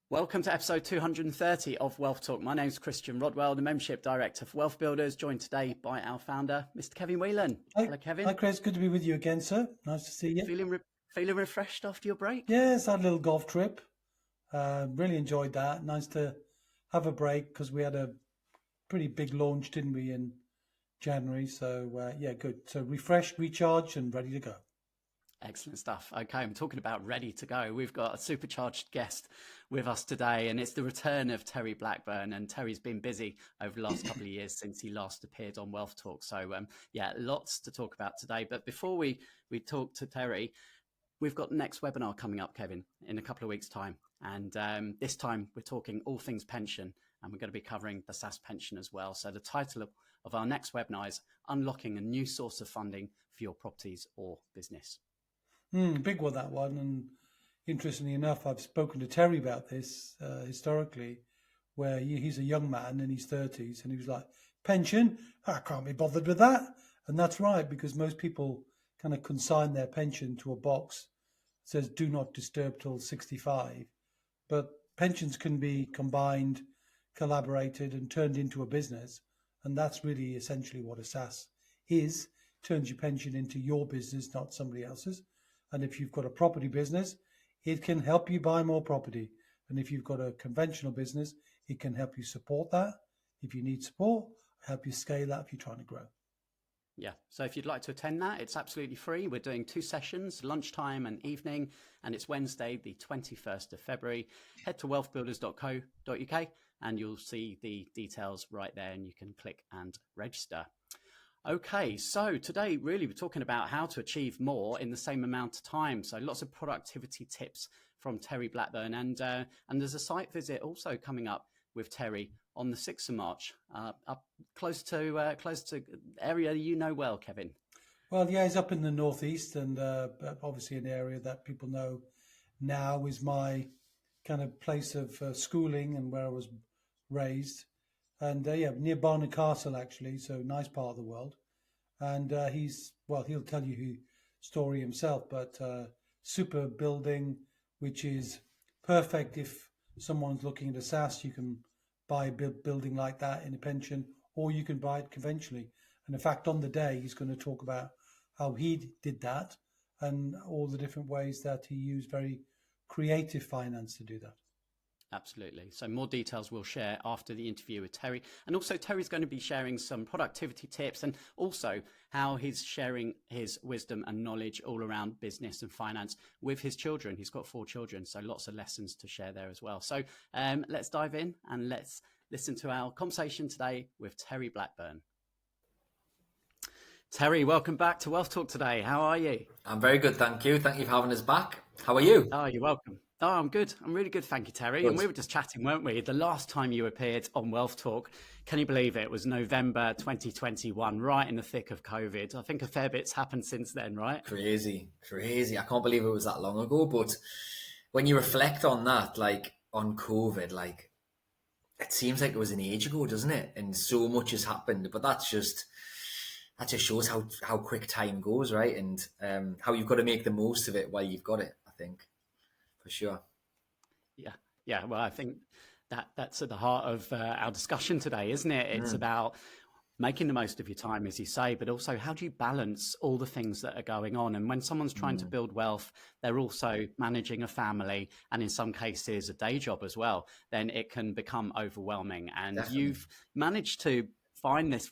Welcome to episode 230 of Wealth Talk. My name is Christian Rodwell, the Membership Director for WealthBuilders, joined today by our founder, Mr. Kevin Whelan. Hello, Kevin. Hi, Chris. Good to be with you again, sir. Nice to see you. Feeling refreshed after your break? Yes, had a little golf trip. Really enjoyed that. Nice to have a break because we had a pretty big launch, didn't we, in January? So, yeah, good. So refreshed, recharged, and ready to go. Excellent stuff. Okay, I'm talking about ready to go. We've got a supercharged guest with us today, and it's the return of Terry Blackburn. And Terry's been busy over the last couple of years since he last appeared on Wealth Talk. So, yeah, lots to talk about today. But before we talk to Terry, we've got the next webinar coming up, Kevin, in a couple of weeks' time. And this time we're talking all things pension, and we're going to be covering the SSAS pension as well. So the title of our next webinar is Unlocking a New Source of Funding for Your Properties or Business. Big one, that one. And interestingly enough, I've spoken to Terry about this historically, where he's a young man in his 30s, and he was like, pension? I can't be bothered with that. And that's right, because most people kind of consign their pension to a box that says do not disturb till 65. But pensions can be combined, collaborated, and turned into a business. And that's really essentially what a SSAS is. Turns your pension into your business, not somebody else's. And if you've got a property business, it can help you buy more property. And if you've got a conventional business, it can help you support that. If you need support, help you scale that if you're trying to grow. Yeah. So if you'd like to attend that, it's absolutely free. We're doing 2 sessions, lunchtime and evening, and it's Wednesday, the 21st of February. Head to wealthbuilders.co.uk and you'll see the details right there, and you can click and register. Okay, so today really we're talking about how to achieve more in the same amount of time. So lots of productivity tips from Terry Blackburn, and there's a site visit also coming up with Terry on the 6th of March, up close to area you know well, Kevin. Well, yeah, he's up in the northeast, and obviously an area that people know now is my kind of place of schooling and where I was raised. And yeah, near Barnard Castle, actually, so nice part of the world. And he'll tell you his story himself, but super building, which is perfect if someone's looking at a SSAS. You can buy a building like that in a pension, or you can buy it conventionally. And in fact, on the day, he's going to talk about how he did that and all the different ways that he used very creative finance to do that. Absolutely. So more details we'll share after the interview with Terry. And also Terry's going to be sharing some productivity tips, and also how he's sharing his wisdom and knowledge all around business and finance with his children. He's got 4 children, so lots of lessons to share there as well. So let's dive in and let's listen to our conversation today with Terry Blackburn. Terry, welcome back to Wealth Talk today. How are you? I'm very good, thank you. Thank you for having us back. How are you? Oh, you're welcome. Oh, I'm good. I'm really good. Thank you, Terry. Good. And we were just chatting, weren't we? The last time you appeared on Wealth Talk, can you believe it? It was November 2021, right in the thick of COVID. I think a fair bit's happened since then, right? Crazy. I can't believe it was that long ago. But when you reflect on that, like on COVID, like it seems like it was an age ago, doesn't it? And so much has happened. But that just shows how quick time goes, right? And how you've got to make the most of it while you've got it, I think. For sure. Yeah. Well, I think that's at the heart of our discussion today, isn't it? It's about making the most of your time, as you say, but also how do you balance all the things that are going on? And when someone's trying to build wealth, they're also managing a family and in some cases a day job as well, then it can become overwhelming. And Definitely. You've managed to find this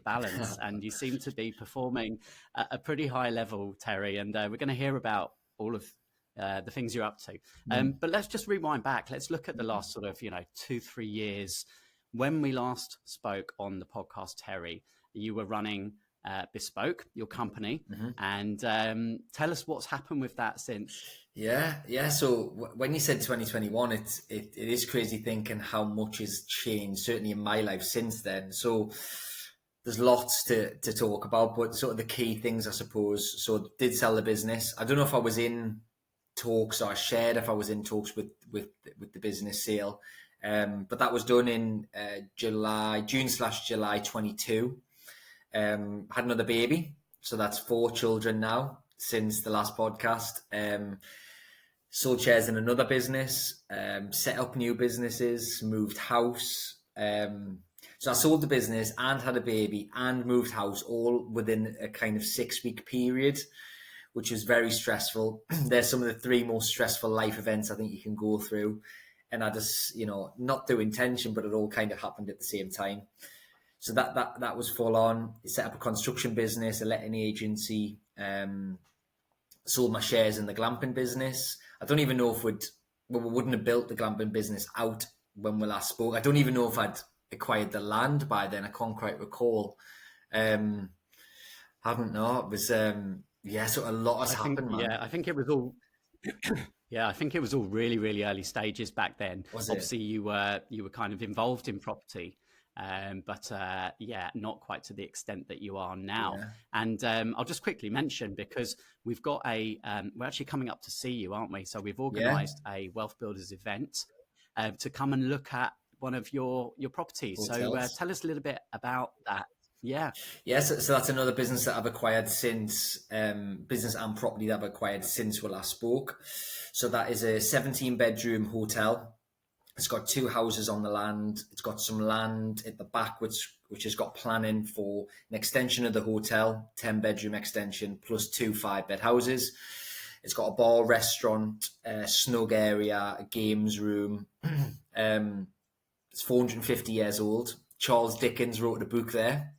balance and you seem to be performing at a pretty high level, Terry. And we're going to hear about all of the things you're up to. But let's just rewind back. Let's look at the last sort of, 2-3 years. When we last spoke on the podcast, Terry, you were running Bespoke, your company, and tell us what's happened with that since. Yeah. So when you said 2021, it is crazy thinking how much has changed, certainly in my life since then. So there's lots to talk about, but sort of the key things, I suppose. So did sell the business. I don't know if I was in talks, or I shared if I was in talks with the business sale, but that was done in June/July 22. Had another baby, so that's 4 children now since the last podcast. sold shares in another business, set up new businesses, moved house. So I sold the business and had a baby and moved house all within a kind of 6-week period, which was very stressful. They're some of the 3 most stressful life events I think you can go through. And I just, not through intention, but it all kind of happened at the same time. So that was full on. Set up a construction business, a letting agency, sold my shares in the glamping business. I don't even know if we wouldn't have built the glamping business out when we last spoke. I don't even know if I'd acquired the land by then. I can't quite recall. Haven't know. It was so a lot has happened, man. Yeah, I think it was all. Yeah, I think it was all really, really early stages back then. Was it? Obviously, you were kind of involved in property, but not quite to the extent that you are now. Yeah. And I'll just quickly mention, because we've got we're actually coming up to see you, aren't we? So we've organised a WealthBuilders event to come and look at one of your properties. Hotels. So tell us a little bit about that. Yeah. So that's another business that I've acquired since, business and property that I've acquired since we last spoke. So that is a 17-bedroom hotel. It's got 2 houses on the land. It's got some land at the back, which has got planning for an extension of the hotel, 10-bedroom extension, plus 2 5-bed houses. It's got a bar, restaurant, snug area, a games room. It's 450 years old. Charles Dickens wrote a book there.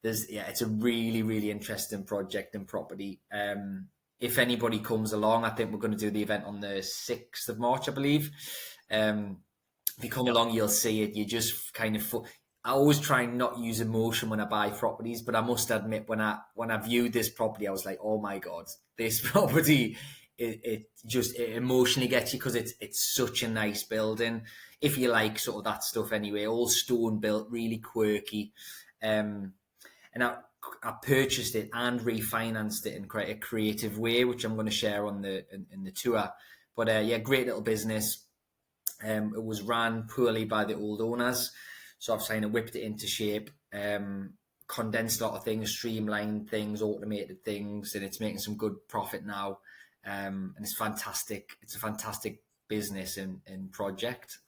It's a really, really interesting project and property. If anybody comes along, I think we're going to do the event on the 6th of March, I believe. If you come along, you'll see it. You just kind of, I always try and not use emotion when I buy properties, but I must admit, when I viewed this property, I was like, oh my God, this property, it emotionally gets you, because it's such a nice building. If you like sort of that stuff anyway, all stone built, really quirky. And I purchased it and refinanced it in quite a creative way, which I'm going to share on in the tour. But great little business. It was ran poorly by the old owners, so I've kind of whipped it into shape, condensed a lot of things, streamlined things, automated things, and it's making some good profit now. And it's fantastic. It's a fantastic business and project.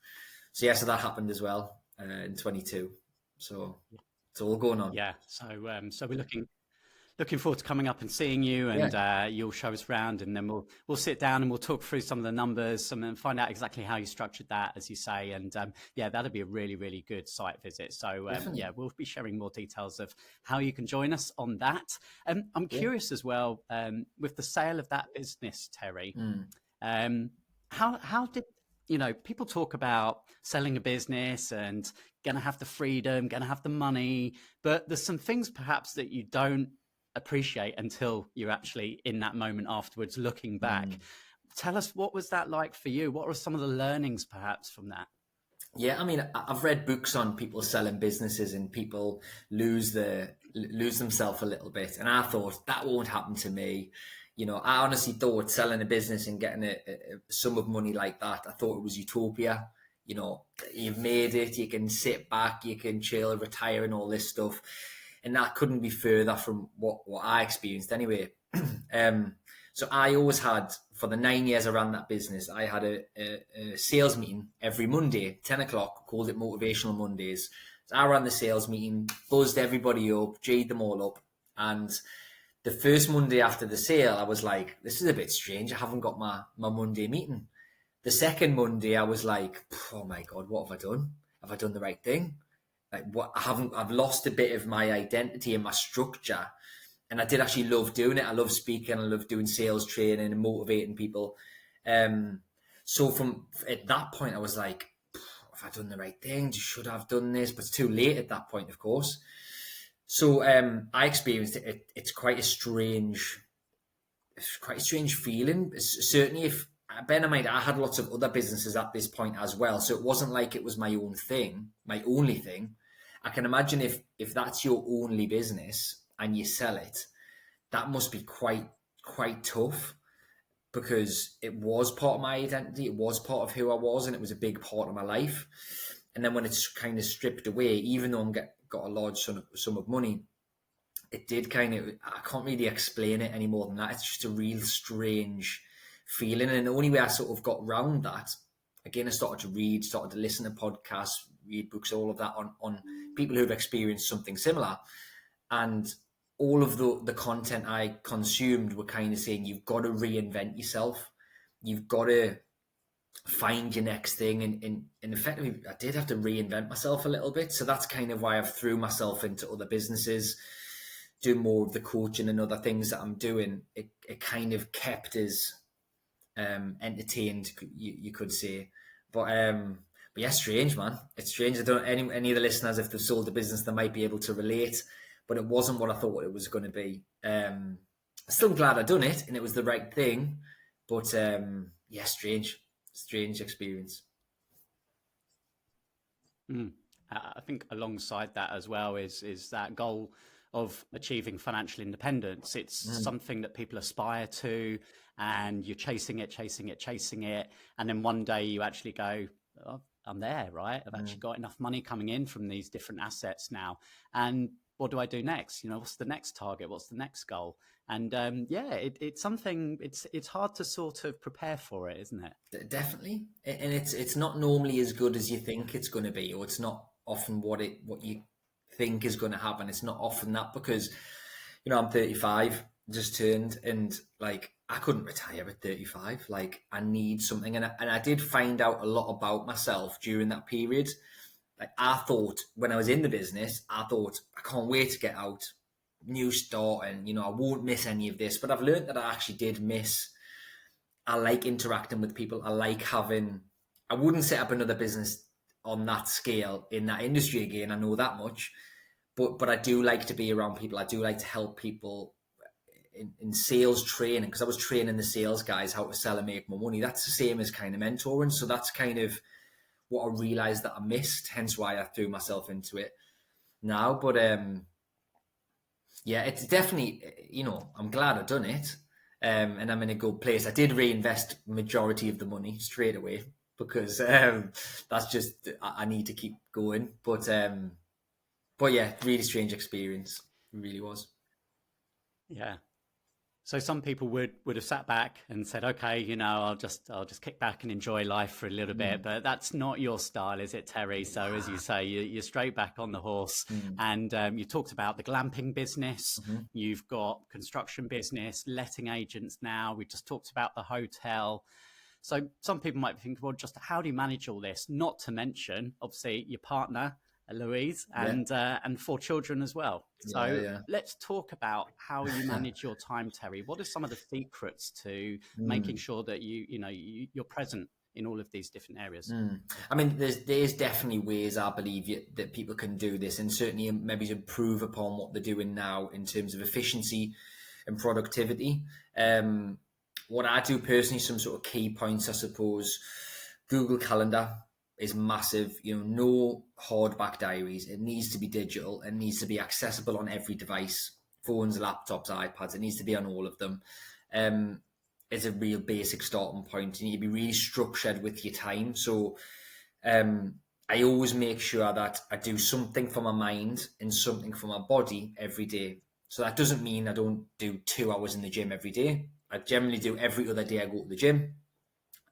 So that happened as well in 22. So it's all going on. Yeah. So we're looking forward to coming up and seeing you, and you'll show us around, and then we'll sit down and we'll talk through some of the numbers and find out exactly how you structured that, as you say. And that'll be a really, really good site visit. So we'll be sharing more details of how you can join us on that. I'm curious as well, with the sale of that business, Terry, how did, people talk about selling a business and going to have the freedom, going to have the money, but there's some things perhaps that you don't appreciate until you're actually in that moment afterwards, looking back. Tell us, what was that like for you? What were some of the learnings perhaps from that? Yeah, I mean, I've read books on people selling businesses and people lose themselves a little bit. And I thought that won't happen to me. I honestly thought selling a business and getting a sum of money like that, I thought it was utopia. You've made it, you can sit back, you can chill, retire and all this stuff. And that couldn't be further from what I experienced anyway. So I always had, for the 9 years I ran that business, I had a sales meeting every Monday, 10 o'clock, called it Motivational Mondays. So I ran the sales meeting, buzzed everybody up, J'd them all up. And the first Monday after the sale, I was like, this is a bit strange. I haven't got my Monday meeting. The second Monday, I was like, oh my God, what have I done? Have I done the right thing? Like, what? I've lost a bit of my identity and my structure. And I did actually love doing it. I love speaking. I love doing sales training and motivating people. So from at that point, I was like, have I done the right thing? Should I have done this? But it's too late at that point, of course. So I experienced it. It's quite a strange feeling. Certainly, if bear in mind, I had lots of other businesses at this point as well. So it wasn't like it was my own thing, my only thing. I can imagine if that's your only business and you sell it, that must be quite tough, because it was part of my identity, it was part of who I was, and it was a big part of my life. And then when it's kind of stripped away, even though got a large sum of money, it did kind of, I can't really explain it any more than that. It's just a real strange feeling. And the only way I sort of got around that, again, I started to read, started to listen to podcasts, read books, all of that on people who've experienced something similar. And all of the content I consumed were kind of saying, you've got to reinvent yourself. You've got to find your next thing. And effectively, I did have to reinvent myself a little bit. So that's kind of why I've threw myself into other businesses, doing more of the coaching and other things that I'm doing. It kind of kept us entertained, you could say. But yeah, strange, man. It's strange. I don't any of the listeners, if they've sold a business, they might be able to relate. But it wasn't what I thought it was going to be. I'm still glad I done it, and it was the right thing. But yeah, strange experience. I think alongside that as well is that goal of achieving financial independence. It's something that people aspire to, and you're chasing it, and then one day you actually go, oh, I'm there, right? I've actually got enough money coming in from these different assets now, and what do I do next? What's the next target? What's the next goal? And it's something. It's hard to sort of prepare for it, isn't it? Definitely, and it's not normally as good as you think it's going to be, or it's not often what you think is going to happen. It's not often that, because I'm 35, just turned, and like I couldn't retire at 35. Like I need something, and I did find out a lot about myself during that period. Like I thought when I was in the business, I can't wait to get out, new start, and I won't miss any of this. But I've learned that I actually did miss. I like interacting with people. I wouldn't set up another business on that scale in that industry again. I know that much, but I do like to be around people. I do like to help people in sales training, because I was training the sales guys how to sell and make more money. That's the same as kind of mentoring. So that's kind of what I realized that I missed, hence why I threw myself into it now. But yeah, it's definitely, I'm glad I've done it, and I'm in a good place. I did reinvest majority of the money straight away, because that's just, I need to keep going. But yeah, really strange experience. It really was. Yeah. So some people would have sat back and said, okay, I'll just kick back and enjoy life for a little bit. But that's not your style, is it, Terry? So as you say, you're straight back on the horse. And you talked about the glamping business. You've got construction business, letting agents now. We just talked about the hotel. So some people might think, well, just how do you manage all this? Not to mention, obviously, your partner, Louise, and 4 children as well. So let's talk about how you manage your time, Terry. What are some of the secrets to making sure that you're present in all of these different areas? I mean, there's definitely ways, I believe, that people can do this, and certainly maybe improve upon what they're doing now in terms of efficiency and productivity. What I do personally, some sort of key points, I suppose. Google Calendar is massive. No hardback diaries. It needs to be digital. It needs to be accessible on every device, phones, laptops, iPads. It needs to be on all of them. It's a real basic starting point. You need to be really structured with your time. So I always make sure that I do something for my mind and something for my body every day. So that doesn't mean I don't do 2 hours in the gym every day. I generally do every other day. I go to the gym,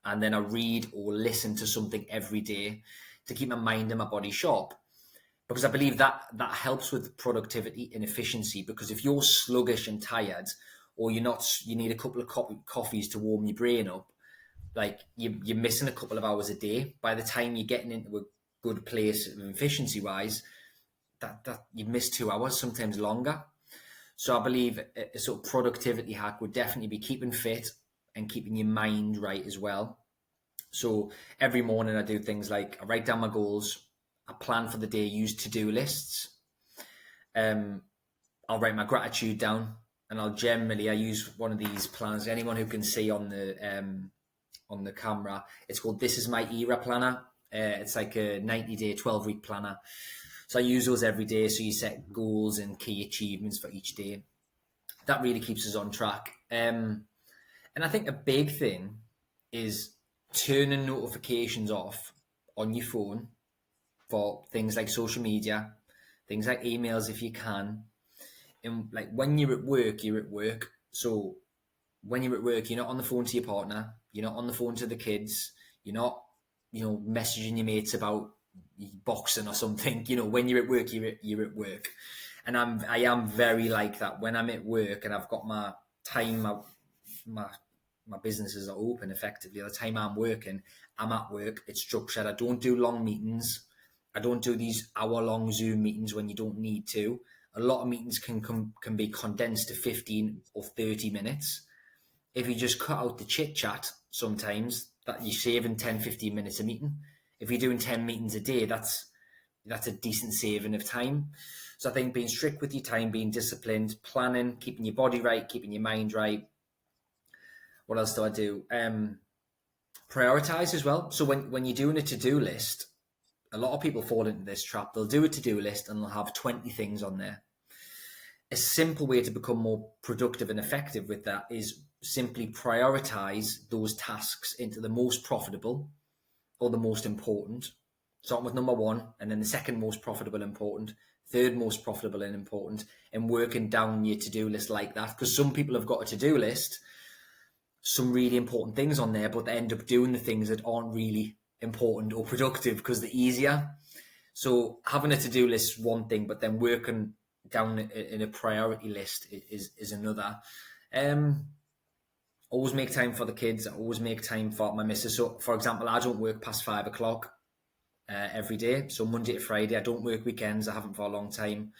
and then I read or listen to something every day to keep my mind and my body sharp. Because I believe that helps with productivity and efficiency. Because if you're sluggish and tired, or you need a couple of coffees to warm your brain up, like you're missing a couple of hours a day. By the time you're getting into a good place efficiency-wise, that you miss 2 hours, sometimes longer. So I believe a sort of productivity hack would definitely be keeping fit and keeping your mind right as well. So every morning I do things like I write down my goals, I plan for the day, use to-do lists. I'll write my gratitude down, and I use one of these plans. Anyone who can see on the camera, it's called This Is My Era Planner. It's like a 90-day, 12-week planner. So I use those every day. So you set goals and key achievements for each day. That really keeps us on track. And I think a big thing is turning notifications off on your phone for things like social media, things like emails if you can. And like when you're at work, you're at work. So when you're at work, you're not on the phone to your partner, you're not on the phone to the kids, you're not, messaging your mates about boxing or something. When you're at work, you're at work. And I am very like that. When I'm at work and I've got my time, my businesses are open effectively. The time I'm working, I'm at work. It's structured. I don't do long meetings. I don't do these hour-long Zoom meetings when you don't need to. A lot of meetings can be condensed to 15 or 30 minutes. If you just cut out the chit-chat, sometimes that you're saving 10, 15 minutes a meeting. If you're doing 10 meetings a day, that's a decent saving of time. So I think being strict with your time, being disciplined, planning, keeping your body right, keeping your mind right. What else do I do? Prioritize as well. So when you're doing a to-do list, a lot of people fall into this trap. They'll do a to-do list and they'll have 20 things on there. A simple way to become more productive and effective with that is simply prioritize those tasks into the most profitable or the most important. Starting with number one, and then the second most profitable and important, third most profitable and important, and working down your to-do list like that. Because some people have got a to-do list, some really important things on there, but they end up doing the things that aren't really important or productive because they're easier. So having a to-do list is one thing, but then working down in a priority list is another. Always make time for the kids. I always make time for my missus. So, for example, I don't work past 5 o'clock every day. So Monday to Friday, I don't work weekends. I haven't for a long time.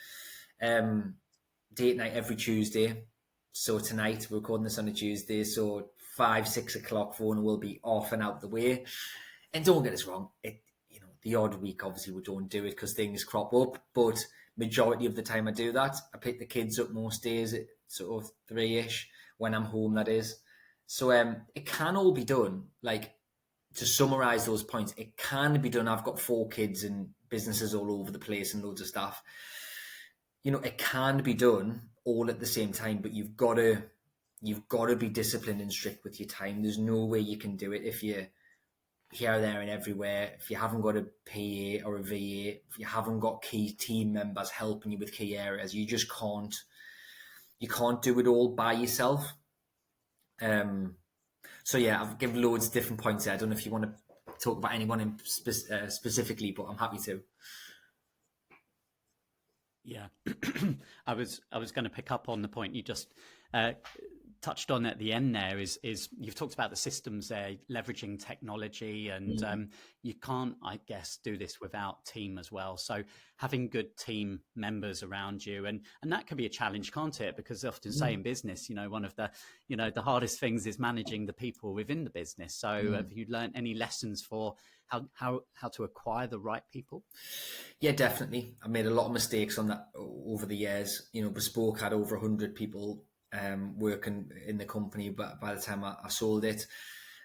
Date night every Tuesday. So tonight, we're recording this on a Tuesday. So 5, 6 o'clock, phone will be off and out the way. And don't get us wrong, the odd week, obviously, we don't do it because things crop up. But majority of the time I do that. I pick the kids up most days at sort of 3-ish, when I'm home, that is. So it can all be done. Like, to summarise those points, it can be done. I've got 4 kids and businesses all over the place and loads of stuff. It can be done all at the same time, but you've got to be disciplined and strict with your time. There's no way you can do it if you're here, there and everywhere, if you haven't got a PA or a VA, if you haven't got key team members helping you with key areas. You just can't do it all by yourself. So yeah, I've given loads of different points there. I don't know if you want to talk about anyone specifically, but I'm happy to. Yeah, I was going to pick up on the point you just touched on at the end there is you've talked about the systems there, leveraging technology, and you can't, I guess, do this without team as well. So having good team members around you, and that can be a challenge, can't it? Because often say in business, one of the, the hardest things is managing the people within the business. So have you learned any lessons for how to acquire the right people? Yeah, definitely. I made a lot of mistakes on that over the years. Bespoke had over 100 people working in the company, but by the time I sold it,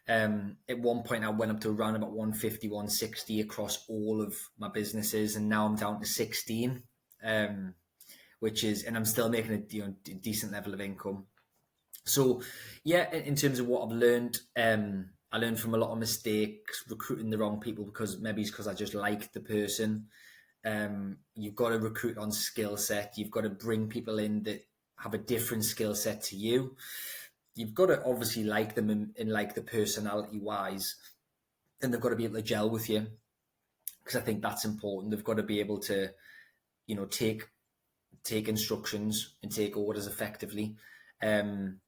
at one point I went up to around about 150, 160 across all of my businesses, and now I'm down to 16, which is, and I'm still making a decent level of income. So yeah, in terms of what I've learned, I learned from a lot of mistakes recruiting the wrong people, because I just liked the person. You've got to recruit on skill set. You've got to bring people in that have a different skill set to you. You've got to obviously like them in like the personality wise, and they've got to be able to gel with you, because I think that's important. They've got to be able to, take instructions and take orders effectively. And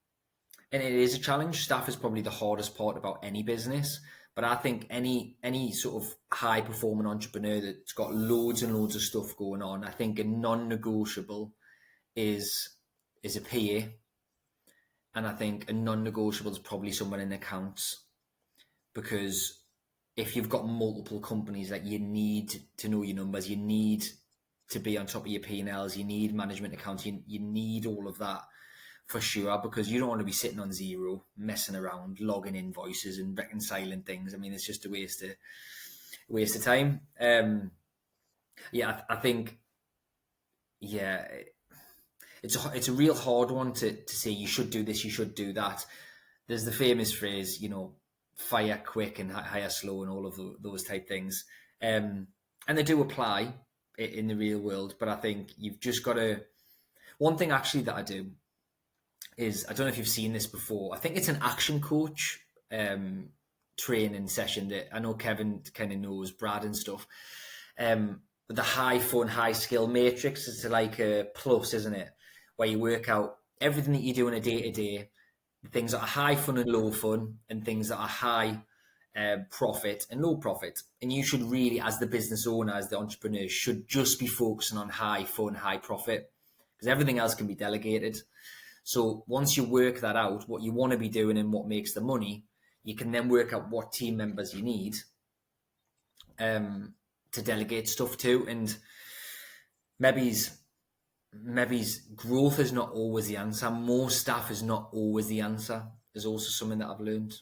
it is a challenge. Staff is probably the hardest part about any business. But I think any sort of high performing entrepreneur that's got loads and loads of stuff going on, I think a non-negotiable is a PA. And I think a non-negotiable is probably someone in accounts, because if you've got multiple companies, like, you need to know your numbers, you need to be on top of your P&Ls, you need management accounts, you need all of that for sure, because you don't want to be sitting on zero, messing around, logging invoices and reconciling things. I mean, it's just a waste of time. I think, it's a real hard one to say you should do this, you should do that. There's the famous phrase, fire quick and hire slow and all of those type things. And they do apply in the real world, but I think you've just got to... One thing actually that I do is, I don't know if you've seen this before. I think it's an action coach training session that I know Kevin kind of knows, Brad and stuff. The high fun, high skill matrix is like a plus, isn't it? Where you work out everything that you do on a day to day, things that are high fun and low fun, and things that are high profit and low profit. And you should really, as the business owner, as the entrepreneur, should just be focusing on high fun, high profit, because everything else can be delegated. So once you work that out, what you want to be doing and what makes the money, you can then work out what team members you need to delegate stuff to. And maybe growth is not always the answer. More staff is not always the answer, is also something that I've learned.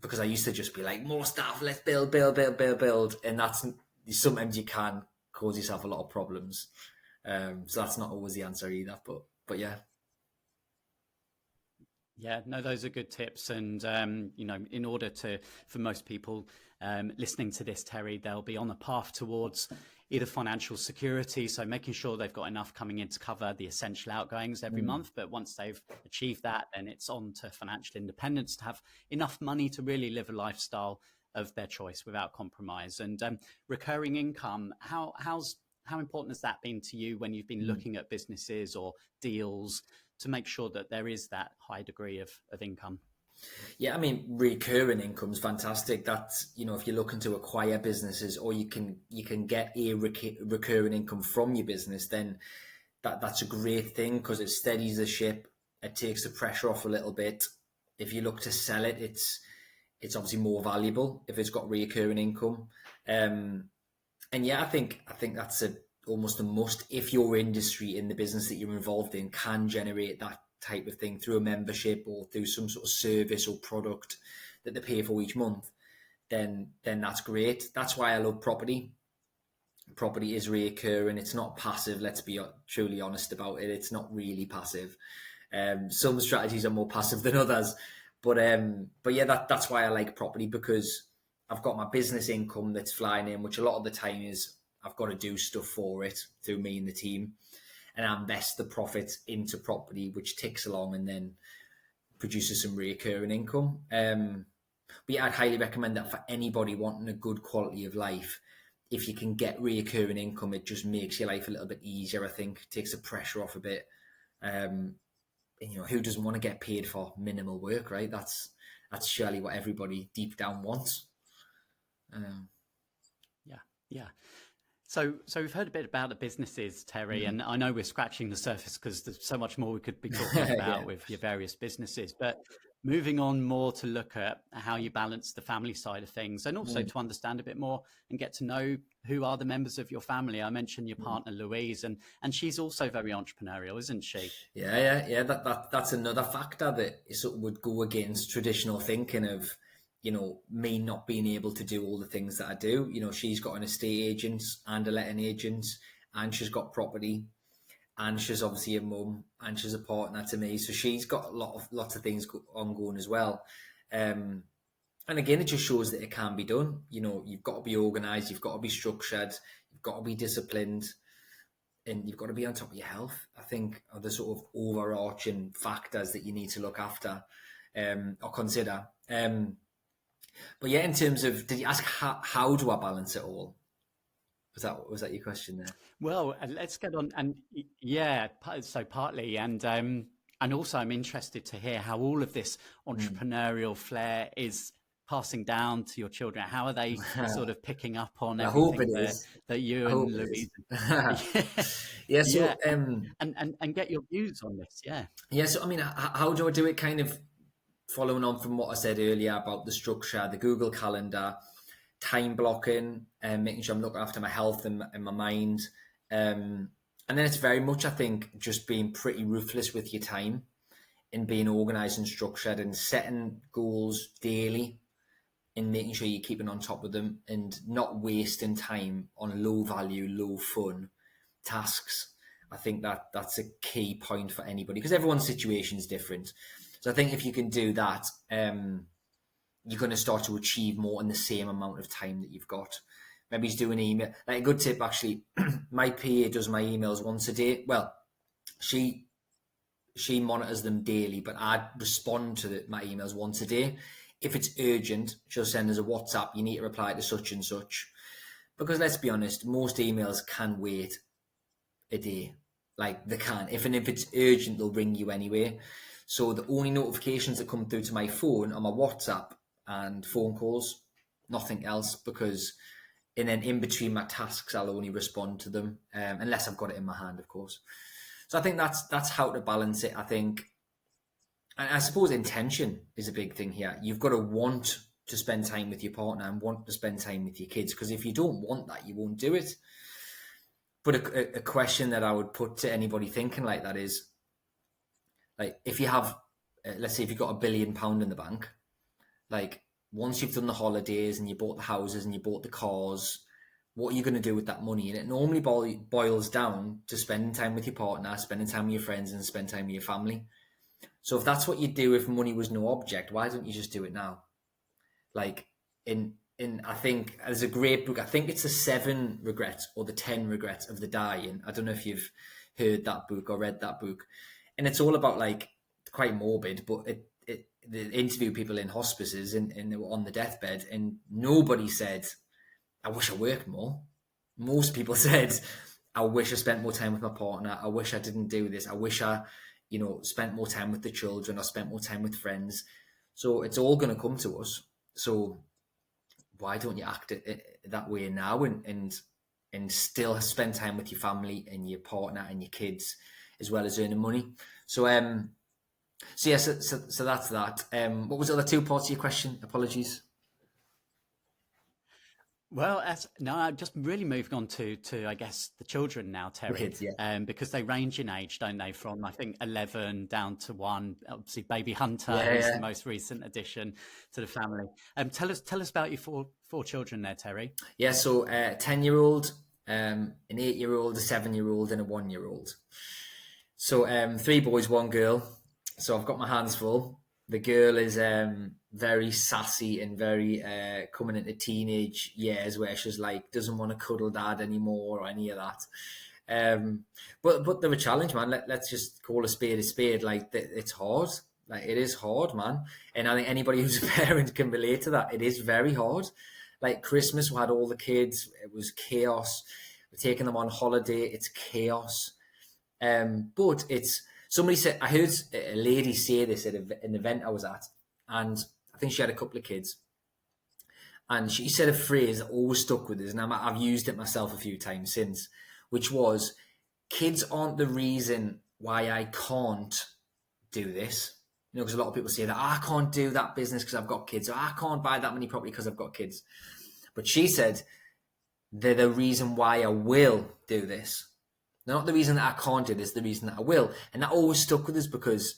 Because I used to just be like, more staff, let's build. And that's sometimes you can cause yourself a lot of problems. So that's not always the answer either. But yeah. Yeah, no, those are good tips. And, in order for most people listening to this, Terry, they'll be on a path towards either financial security, so making sure they've got enough coming in to cover the essential outgoings every month. But once they've achieved that, then it's on to financial independence, to have enough money to really live a lifestyle of their choice without compromise. And recurring income, how important has that been to you when you've been looking at businesses or deals to make sure that there is that high degree of income? Yeah, I mean, recurring income is fantastic. That's, if you're looking to acquire businesses, or you can get a recurring income from your business, then that's a great thing, because it steadies the ship. It takes the pressure off a little bit. If you look to sell it, it's obviously more valuable if it's got recurring income. And yeah, I think that's almost a must if your industry in the business that you're involved in can generate that type of thing through a membership or through some sort of service or product that they pay for each month. Then that's great. That's why I love property. Property is recurring. It's not passive. Let's be truly honest about it. It's not really passive. Some strategies are more passive than others, but yeah, that's why I like property, because I've got my business income that's flying in, which a lot of the time is I've got to do stuff for it through me and the team, and I invest the profits into property, which ticks along and then produces some recurring income. But yeah, I'd highly recommend that for anybody wanting a good quality of life. If you can get recurring income, it just makes your life a little bit easier. I think it takes the pressure off a bit. And, who doesn't want to get paid for minimal work, right? That's surely what everybody deep down wants. Yeah. So we've heard a bit about the businesses, Terry, and I know we're scratching the surface because there's so much more we could be talking about with your various businesses. But moving on more to look at how you balance the family side of things, and also to understand a bit more and get to know who are the members of your family. I mentioned your partner, Louise, and she's also very entrepreneurial, isn't she? Yeah. That's another factor that sort of would go against traditional thinking of, me not being able to do all the things that I do. She's got an estate agent and a letting agent, and she's got property, and she's obviously a mum, and she's a partner to me. So she's got lots of things ongoing as well. And again, it just shows that it can be done. You've got to be organised, you've got to be structured, you've got to be disciplined, and you've got to be on top of your health, I think, are the sort of overarching factors that you need to look after or consider. But yeah, in terms of, did you ask how do I balance it all? Was that your question there? Well, let's get on. And yeah, so partly, and also I'm interested to hear how all of this entrepreneurial flair is passing down to your children. How are they sort of picking up on everything that you and Louise? And get your views on this. Yeah. So I mean, how do I do it? Kind of following on from what I said earlier about the structure, the Google Calendar, time blocking, and making sure I'm looking after my health and my mind. And then it's very much, I think, just being pretty ruthless with your time and being organised and structured and setting goals daily and making sure you're keeping on top of them and not wasting time on low value, low fun tasks. I think that's a key point for anybody, because everyone's situation is different. So I think if you can do that, you're going to start to achieve more in the same amount of time that you've got. Maybe he's doing email. Like a good tip, actually, my PA does my emails once a day. Well, she she monitors them daily, but I respond to my emails once a day. If it's urgent, she'll send us a WhatsApp, you need to reply to such and such. Because let's be honest, most emails can wait a day. Like, they can. If it's urgent, they'll ring you anyway. So the only notifications that come through to my phone are my WhatsApp and phone calls, nothing else, because and then in between my tasks, I'll only respond to them, unless I've got it in my hand, of course. So I think that's how to balance it, I think. And I suppose intention is a big thing here. You've got to want to spend time with your partner and want to spend time with your kids, because if you don't want that, you won't do it. But a question that I would put to anybody thinking like that is, like, if you have, let's say if you've got £1 billion in the bank, like, once you've done the holidays and you bought the houses and you bought the cars, what are you going to do with that money? And it normally boils down to spending time with your partner, spending time with your friends, and spending time with your family. So if that's what you do, if money was no object, why don't you just do it now? Like, I think there's a great book. I think it's the 7 regrets or the 10 regrets of the dying. I don't know if you've heard that book or read that book. And it's all about, like, quite morbid, but they interview people in hospices and they were on the deathbed, and nobody said, I wish I worked more. Most people said, I wish I spent more time with my partner. I wish I didn't do this. I wish I, spent more time with the children or spent more time with friends. So it's all going to come to us. So why don't you act that way now and still spend time with your family and your partner and your kids, as well as earning money? So that's that. What was the other 2 parts of your question? Apologies. Well, I'm just really moving on to I guess the children now, Terry, Kids, yeah. Because they range in age, don't they? From I think 11 down to 1. Obviously, Baby Hunter is the most recent addition to the family. Tell us about your four children there, Terry. Yeah, so 10-year-old, an 8-year-old, a 7-year-old, and a 1-year-old. So 3 boys, 1 girl. So I've got my hands full. The girl is very sassy and very coming into teenage years, where she's like doesn't want to cuddle dad anymore or any of that. But they're a challenge, man. Let's just call a spade. Like, it's hard. Like, it is hard, man. And I think anybody who's a parent can relate to that. It is very hard. Like, Christmas, we had all the kids. It was chaos. We're taking them on holiday. It's chaos. But it's. Somebody said, I heard a lady say this at an event I was at, and I think she had a couple of kids. And she said a phrase that always stuck with us, and I've used it myself a few times since, which was, kids aren't the reason why I can't do this. Because a lot of people say that, I can't do that business because I've got kids, or I can't buy that many property because I've got kids. But she said, they're the reason why I will do this. They're not the reason that I can't do this, the reason that I will. And that always stuck with us, because,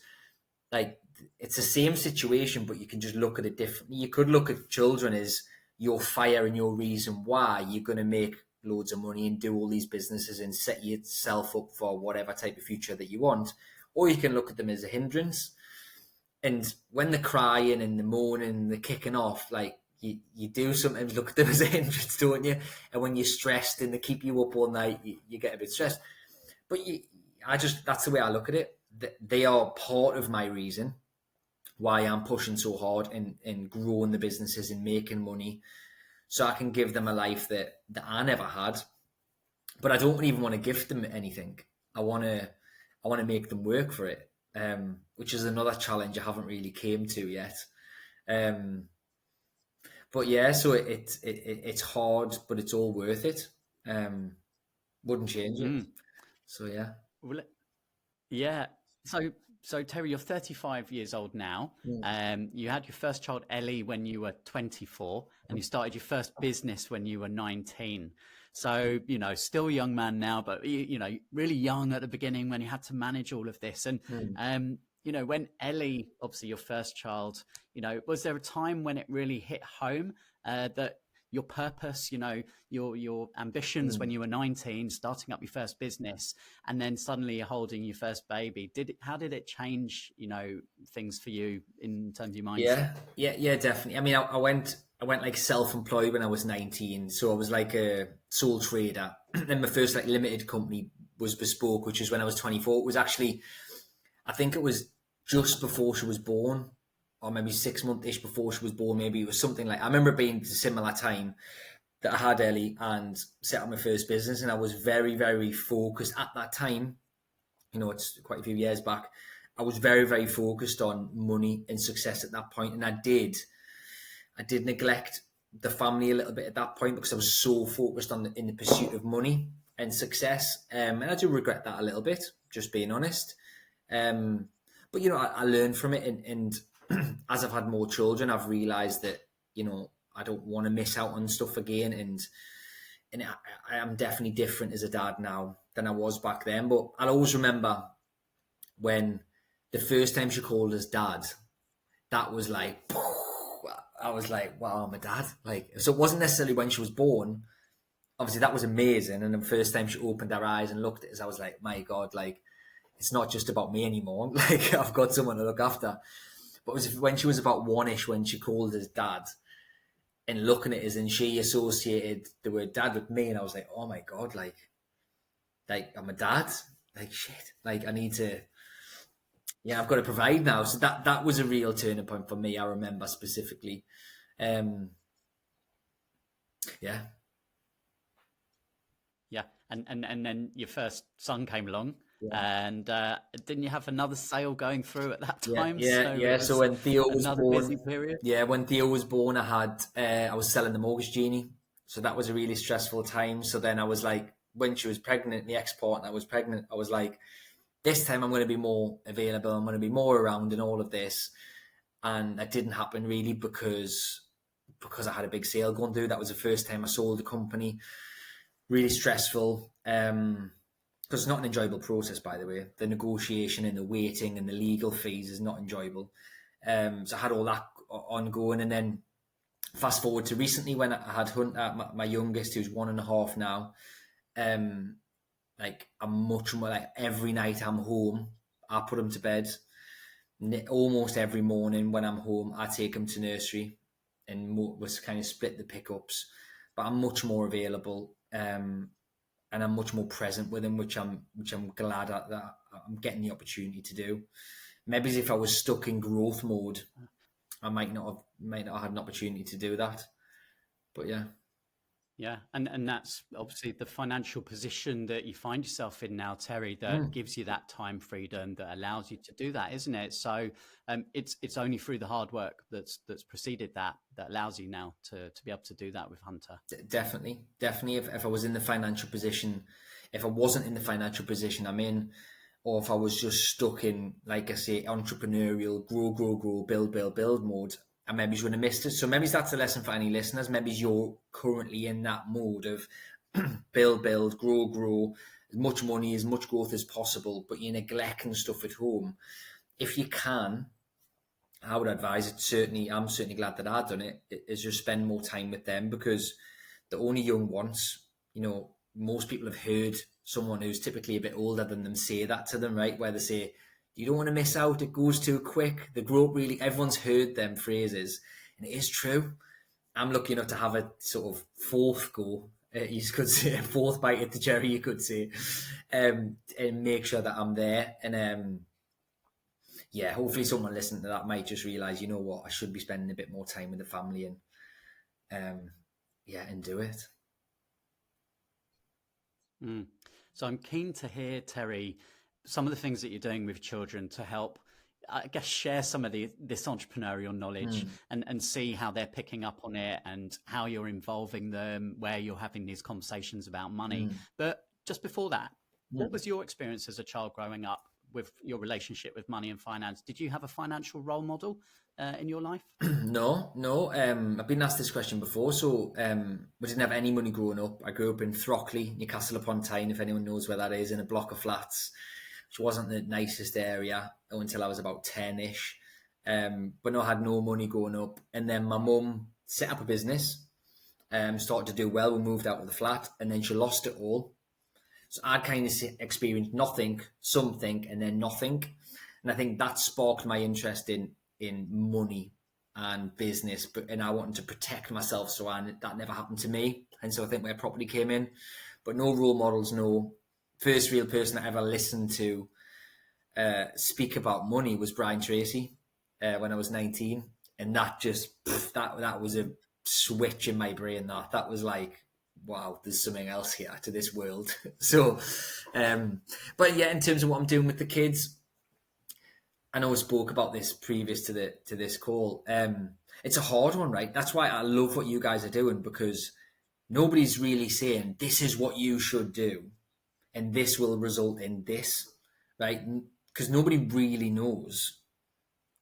like, it's the same situation, but you can just look at it differently. You could look at children as your fire and your reason why you're going to make loads of money and do all these businesses and set yourself up for whatever type of future that you want. Or you can look at them as a hindrance. And when they're crying and they're moaning and they're kicking off, like, you do sometimes look at them as a hindrance, don't you? And when you're stressed and they keep you up all night, you get a bit stressed. But that's the way I look at it. They are part of my reason why I'm pushing so hard and growing the businesses and making money, so I can give them a life that I never had. But I don't even want to gift them anything. I want to make them work for it, which is another challenge I haven't really came to yet. But yeah, so it's hard, but it's all worth it. Wouldn't change it. So yeah. Well, yeah. So Terry, you're 35 years old now. You had your first child, Ellie, when you were 24, and you started your first business when you were 19. So, still a young man now, but, really young at the beginning when you had to manage all of this. And, when Ellie, obviously your first child, was there a time when it really hit home that your purpose, your ambitions when you were 19, starting up your first business, and then suddenly you're holding your first baby? How did it change, things for you in terms of your mindset? Yeah, definitely. I mean, I went like self-employed when I was 19. So I was like a sole trader. Then my first like limited company was Bespoke, which is when I was 24. It was actually, I think it was just before she was born, or maybe 6 months-ish before she was born. Maybe it was something like, I remember it being a similar time that I had Ellie and set up my first business, and I was very, very focused at that time. You know, it's quite a few years back. I was very, very focused on money and success at that point, and I did neglect the family a little bit at that point because I was so focused on in the pursuit of money and success, and I do regret that a little bit, just being honest. But you know, I learned from it, and as I've had more children, I've realised that, you know, I don't want to miss out on stuff again, and I am definitely different as a dad now than I was back then. But I'll always remember when the first time she called us dad, that was like, I was like, wow, I'm a dad. Like, so it wasn't necessarily when she was born. Obviously, that was amazing. And the first time she opened her eyes and looked at us, I was like, my God, like, it's not just about me anymore. Like, I've got someone to look after. But it was when she was about one-ish when she called us dad, and looking at us, and she associated the word dad with me, and I was like, oh my God, like I'm a dad. Like, shit. Like, I need to, yeah, I've got to provide now. So that was a real turning point for me. I remember specifically. Yeah. Yeah. And then your first son came along. Yeah. And didn't you have another sale going through at that time? Yeah. So when Theo was born, busy period. Yeah, when Theo was born, I was selling the Mortgage Genie, so that was a really stressful time. So then I was like, when she was pregnant, the ex-partner I was pregnant, I was like, this time I'm going to be more available, I'm going to be more around in all of this, and that didn't happen really because I had a big sale going through. That was the first time I sold the company. Really stressful. Because it's not an enjoyable process, by the way. The negotiation and the waiting and the legal fees is not enjoyable. So I had all that ongoing. And then fast forward to recently when I had Hunter, my youngest, who's 1.5 now. Like, I'm much more like, every night I'm home, I put him to bed. Almost every morning when I'm home, I take him to nursery, and was kind of split the pickups. But I'm much more available. And I'm much more present with him, which I'm glad that I'm getting the opportunity to do. Maybe if I was stuck in growth mode, I might not have had an opportunity to do that. But yeah. Yeah, and that's obviously the financial position that you find yourself in now, Terry, that gives you that time freedom that allows you to do that, isn't it? So it's only through the hard work that's preceded that allows you now to be able to do that with Hunter. Definitely. If I was in the financial position, if I wasn't in the financial position I'm in, or if I was just stuck in, like I say, entrepreneurial, grow, build mode, and maybe you would have missed it. So maybe that's a lesson for any listeners. Maybe you're currently in that mode of build, grow, as much money, as much growth as possible, but you're neglecting stuff at home. If you can, I would advise it. I'm certainly glad that I've done it, is just spend more time with them, because the only young once, you know, most people have heard someone who's typically a bit older than them say that to them, right? Where they say, you don't want to miss out, it goes too quick. The growth really, everyone's heard them phrases, and it is true. I'm lucky enough to have a sort of fourth go, you could say, a fourth bite at the cherry, you could say, and make sure that I'm there. And yeah, hopefully someone listening to that might just realise, you know what, I should be spending a bit more time with the family, and and do it. So I'm keen to hear, Terry, some of the things that you're doing with children to help, I guess, share some of this entrepreneurial knowledge and see how they're picking up on it and how you're involving them, where you're having these conversations about money. But just before that, what was your experience as a child growing up with your relationship with money and finance? Did you have a financial role model in your life? No. I've been asked this question before. So we didn't have any money growing up. I grew up in Throckley, Newcastle upon Tyne, if anyone knows where that is, in a block of flats, which wasn't the nicest area until I was about 10-ish. But no, I had no money growing up. And then my mum set up a business, started to do well. We moved out of the flat, and then she lost it all. So I kind of experienced nothing, something, and then nothing. And I think that sparked my interest in money and business, and I wanted to protect myself, so that never happened to me. And so I think where property came in, but no role models, no first real person I ever listened to speak about money was Brian Tracy when I was 19, and that just that was a switch in my brain. That was like, wow, there's something else here to this world. So, but yeah, in terms of what I'm doing with the kids, I know I spoke about this previous to this call. It's a hard one, right? That's why I love what you guys are doing, because nobody's really saying this is what you should do and this will result in this, right? Because nobody really knows.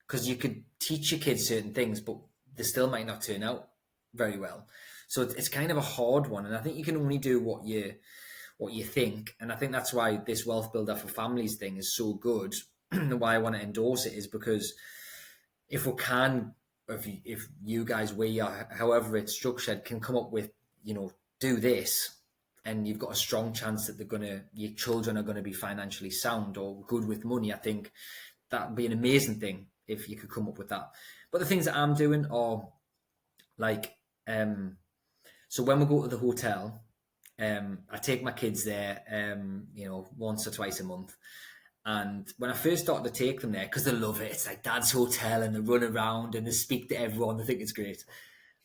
Because you could teach your kids certain things, but they still might not turn out very well. So it's kind of a hard one, and I think you can only do what you think. And I think that's why this Wealth Builder for Families thing is so good. Why I want to endorse it is because if we can, if you guys, however it's structured, can come up with, do this, and you've got a strong chance that your children are going to be financially sound or good with money, I think that would be an amazing thing if you could come up with that. But the things that I'm doing are like, so when we go to the hotel, I take my kids there, once or twice a month. And when I first started to take them there, because they love it, it's like Dad's hotel, and they run around and they speak to everyone. They think it's great.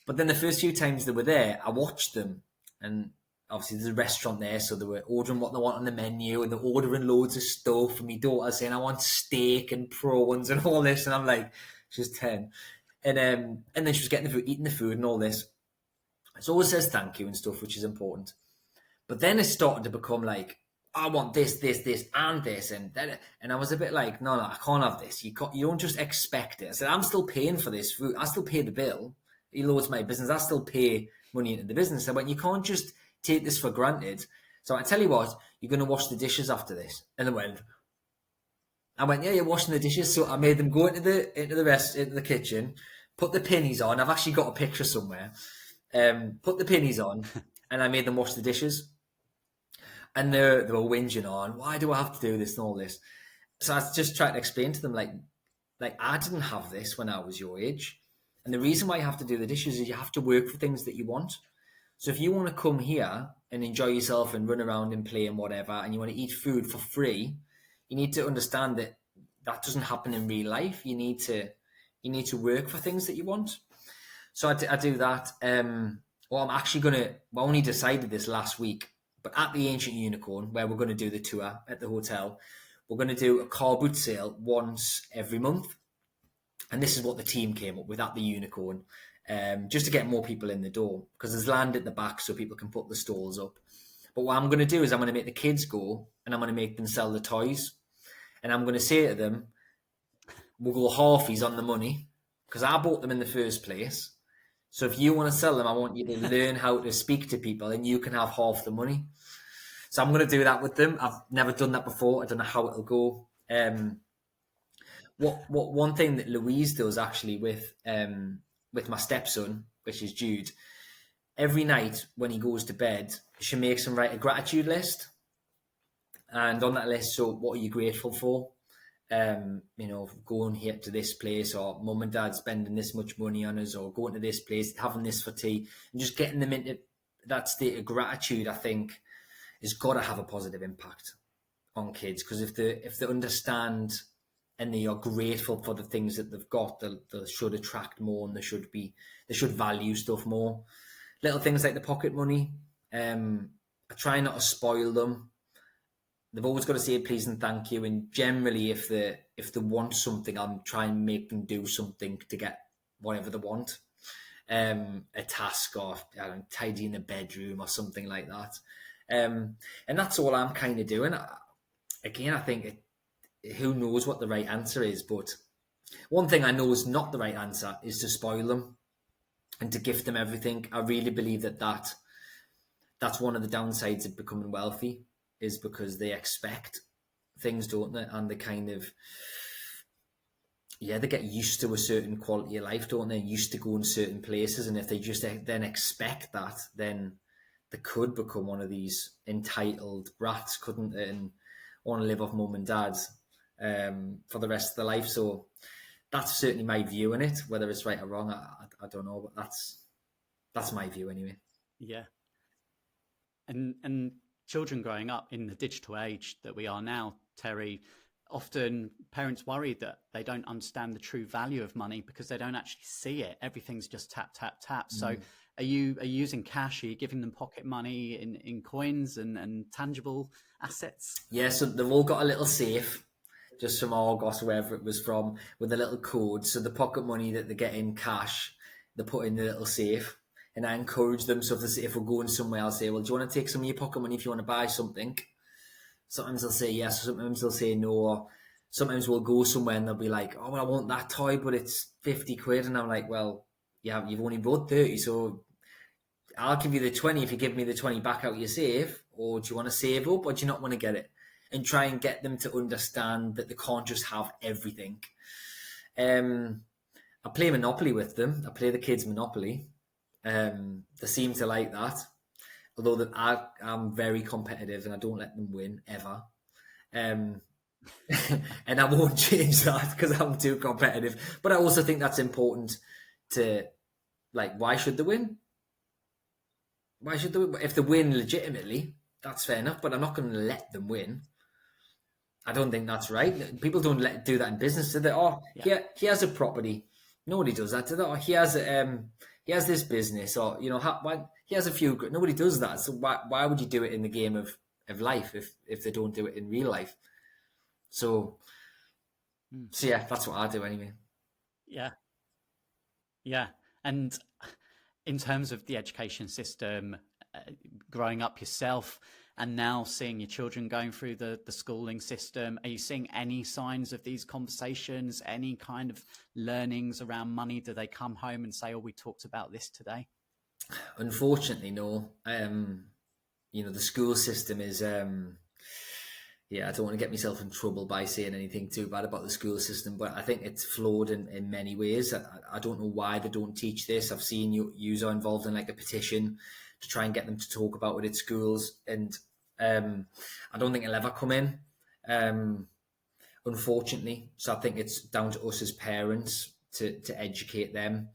But then the first few times they were there, I watched them, and obviously there's a restaurant there, so they were ordering what they want on the menu, and they're ordering loads of stuff. And my daughter saying, I want steak and prawns and all this. And I'm like, she's 10. And then she was getting the food, eating the food and all this. It always says thank you and stuff, which is important. But then it started to become like, I want this, and this, and then, and I was a bit like, no, I can't have this. You don't just expect it. I said, I'm still paying for this food. I still pay the bill. Even though it's my business, I still pay money into the business. I went, you can't just take this for granted. So I tell you what, you're going to wash the dishes after this. And I went, yeah, you're washing the dishes. So I made them go into the kitchen, put the pennies on. I've actually got a picture somewhere. Put the pennies on, and I made them wash the dishes. And they were whinging on, why do I have to do this and all this? So I was just trying to explain to them, like I didn't have this when I was your age. And the reason why you have to do the dishes is you have to work for things that you want. So if you want to come here and enjoy yourself and run around and play and whatever, and you want to eat food for free, you need to understand that that doesn't happen in real life. You need to work for things that you want. So I do that. I'm actually I only decided this last week, but at the Ancient Unicorn, where we're going to do the tour at the hotel, we're going to do a car boot sale once every month. And this is what the team came up with at the Unicorn, just to get more people in the door, because there's land at the back so people can put the stalls up. But what I'm going to do is I'm going to make the kids go, and I'm going to make them sell the toys. And I'm going to say to them, we'll go halfies on the money, because I bought them in the first place. So if you want to sell them, I want you to learn how to speak to people, and you can have half the money. So I'm going to do that with them. I've never done that before. I don't know how it'll go. One thing that Louise does actually with my stepson, which is Jude, every night when he goes to bed, she makes him write a gratitude list. And on that list, so what are you grateful for? Going here to this place, or mum and dad spending this much money on us, or going to this place, having this for tea, and just getting them into that state of gratitude, I think, has got to have a positive impact on kids. Because if they understand and they are grateful for the things that they've got, they should attract more, and they should value stuff more. Little things like the pocket money, I try not to spoil them. They've always got to say please and thank you. And generally, if they want something, I'm trying to make them do something to get whatever they want. A task, or tidying the bedroom or something like that. And that's all I'm kind of doing. Again, I think who knows what the right answer is, but one thing I know is not the right answer is to spoil them and to gift them everything. I really believe that's one of the downsides of becoming wealthy, is because they expect things, don't they? And they kind of, they get used to a certain quality of life, don't they? Used to going certain places. And if they just then expect that, then they could become one of these entitled brats, couldn't they? And want to live off mum and dad for the rest of their life. So that's certainly my view on it. Whether it's right or wrong, I don't know, but that's my view anyway. Yeah. And children growing up in the digital age that we are now, Terry, often parents worry that they don't understand the true value of money because they don't actually see it. Everything's just tap, tap, tap. So are you using cash? Are you giving them pocket money in coins and tangible assets? Yeah, so they've all got a little safe, just from Argos, wherever it was from, with a little code. So the pocket money that they get in cash, they put in the little safe. And I encourage them. So if we're going somewhere, I'll say, well, do you want to take some of your pocket money if you want to buy something? Sometimes they'll say yes, sometimes they'll say no. Or sometimes we'll go somewhere and they'll be like, oh, well, I want that toy, but it's 50 quid. And I'm like, well, yeah, you've only brought 30, so I'll give you the 20 if you give me the 20 back out your safe. Or do you want to save up, or do you not want to get it? And try and get them to understand that they can't just have everything. I play Monopoly with them. I play the kids Monopoly. They seem to like that. Although I'm very competitive and I don't let them win ever. And I won't change that because I'm too competitive. But I also think that's important to, like, why should they win? Why should they win? If they win legitimately, that's fair enough, but I'm not going to let them win. I don't think that's right. People don't do that in business, do they? Oh, yeah. He has a property. Nobody does that, do they? Or he has this business, or, you know, he has a few. Nobody does that. So why would you do it in the game of life if they don't do it in real life? So yeah, that's what I do anyway. Yeah. And in terms of the education system, growing up yourself and now seeing your children going through the schooling system, are you seeing any signs of these conversations, any kind of learnings around money? Do they come home and say, oh, we talked about this today? Unfortunately, no. You know, the school system is, I don't want to get myself in trouble by saying anything too bad about the school system, but I think it's flawed in many ways. I don't know why they don't teach this. I've seen you are involved in like a petition to try and get them to talk about it at schools, and I don't think it'll ever come in, unfortunately. So I think it's down to us as parents to educate them.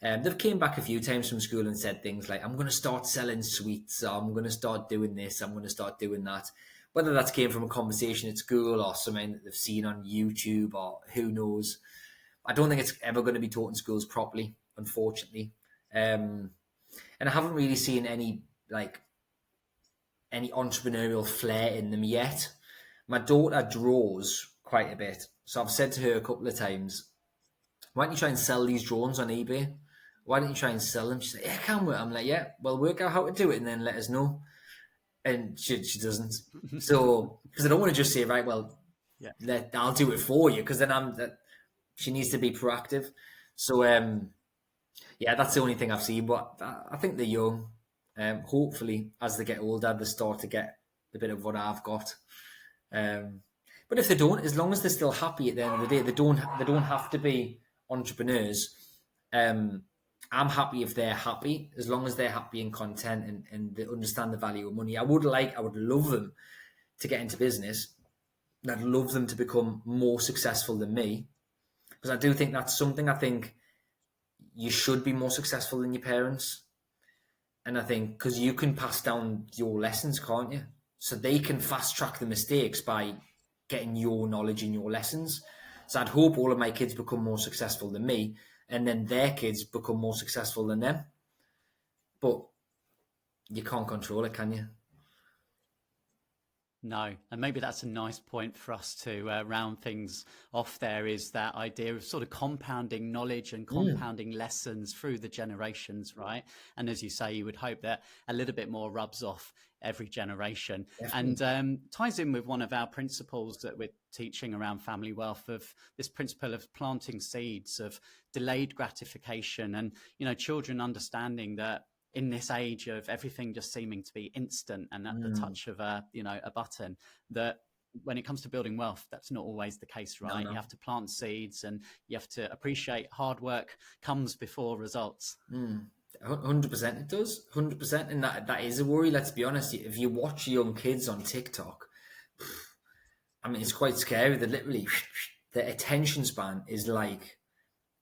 They've came back a few times from school and said things like, I'm going to start selling sweets, or I'm going to start doing this, I'm going to start doing that. Whether that came from a conversation at school or something that they've seen on YouTube or who knows. I don't think it's ever going to be taught in schools properly, unfortunately. And I haven't really seen any entrepreneurial flair in them yet. My daughter draws quite a bit. So I've said to her a couple of times, why don't you try and sell these drawings on eBay? Why don't you try and sell them? She's like, yeah, can we? I'm like, yeah, well, work out how to do it and then let us know. And she doesn't. So, because I don't want to just say, right, well, I'll do it for you, because then she needs to be proactive. So, that's the only thing I've seen. But I think they're young. Hopefully, as they get older, they start to get a bit of what I've got. But if they don't, as long as they're still happy at the end of the day, they don't have to be entrepreneurs. I'm happy if they're happy, as long as they're happy and content and they understand the value of money. I would love them to get into business. I'd love them to become more successful than me, because I do think that's something. I think you should be more successful than your parents. And I think because you can pass down your lessons, can't you? So they can fast track the mistakes by getting your knowledge and your lessons. So I'd hope all of my kids become more successful than me, and then their kids become more successful than them. But you can't control it, can you? No. And maybe that's a nice point for us to round things off there, is that idea of sort of compounding knowledge and compounding lessons through the generations, right? And as you say, you would hope that a little bit more rubs off every generation. Definitely. And ties in with one of our principles that we're teaching around family wealth, of this principle of planting seeds of delayed gratification, and, you know, children understanding that in this age of everything just seeming to be instant and at the touch of a button, that when it comes to building wealth, that's not always the case, right? No. You have to plant seeds and you have to appreciate hard work comes before results. 100% it does. 100%. And that is a worry, let's be honest. If you watch young kids on TikTok, I mean, it's quite scary that literally their attention span is like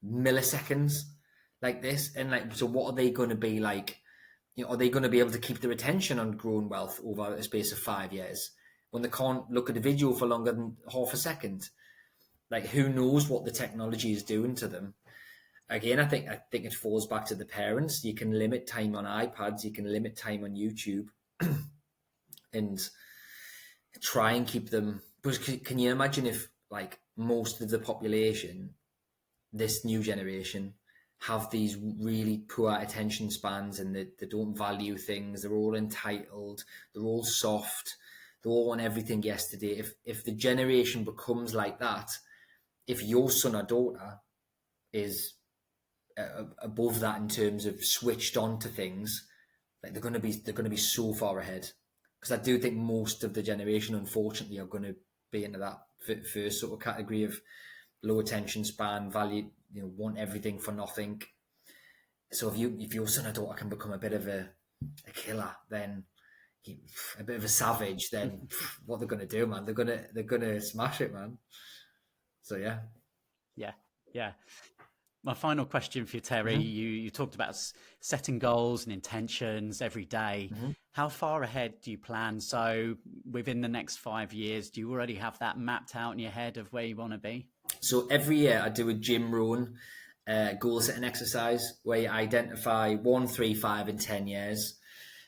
milliseconds like this. And like, so what are they going to be like? You know, are they going to be able to keep their attention on growing wealth over a space of 5 years? when they can't look at a video for longer than half a second. Like, who knows what the technology is doing to them? Again, I think it falls back to the parents. You can limit time on iPads, you can limit time on YouTube, and try and keep them. Because can you imagine if, like, most of the population, this new generation, have these really poor attention spans, and they don't value things, they're all entitled, they're all soft, they all want everything yesterday. If the generation becomes like that, if your son or daughter is above that in terms of switched on to things, like, they're going to be so far ahead. Because I do think most of the generation, unfortunately, are going to be into that first sort of category of low attention span, value, want everything for nothing. So if your son or daughter can become a bit of a killer, then a bit of a savage, then what they're going to do, man, they're going to smash it, man. So yeah. My final question for you, Terry, you talked about setting goals and intentions every day. How far ahead do you plan? So within the next 5 years, do you already have that mapped out in your head of where you want to be? So every year I do a Jim Rohn goal setting exercise where you identify 1, 3, 5 and 10 years.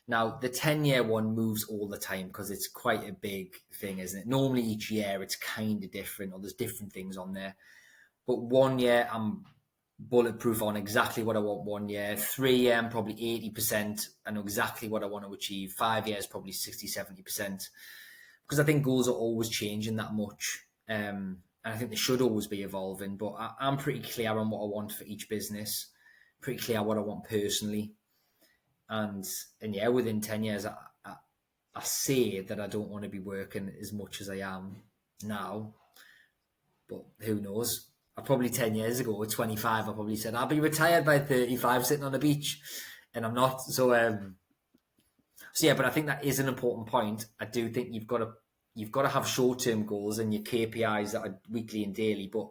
Now, the 10-year one moves all the time because it's quite a big thing, isn't it? Normally each year it's kind of different, or there's different things on there. But 1 year I'm bulletproof on exactly what I want 1 year. 3 year I'm probably 80%. I know exactly what I want to achieve. 5 years probably 60, 70%. Because I think goals are always changing that much. And I think they should always be evolving. But I'm pretty clear on what I want for each business. Pretty clear what I want personally. And yeah, within 10 years, I say that I don't want to be working as much as I am now. But who knows? Probably 10 years ago, at 25, I probably said I'll be retired by 35, sitting on the beach, and I'm not. So yeah, but I think that is an important point. I do think you've got to have short-term goals and your KPIs that are weekly and daily, but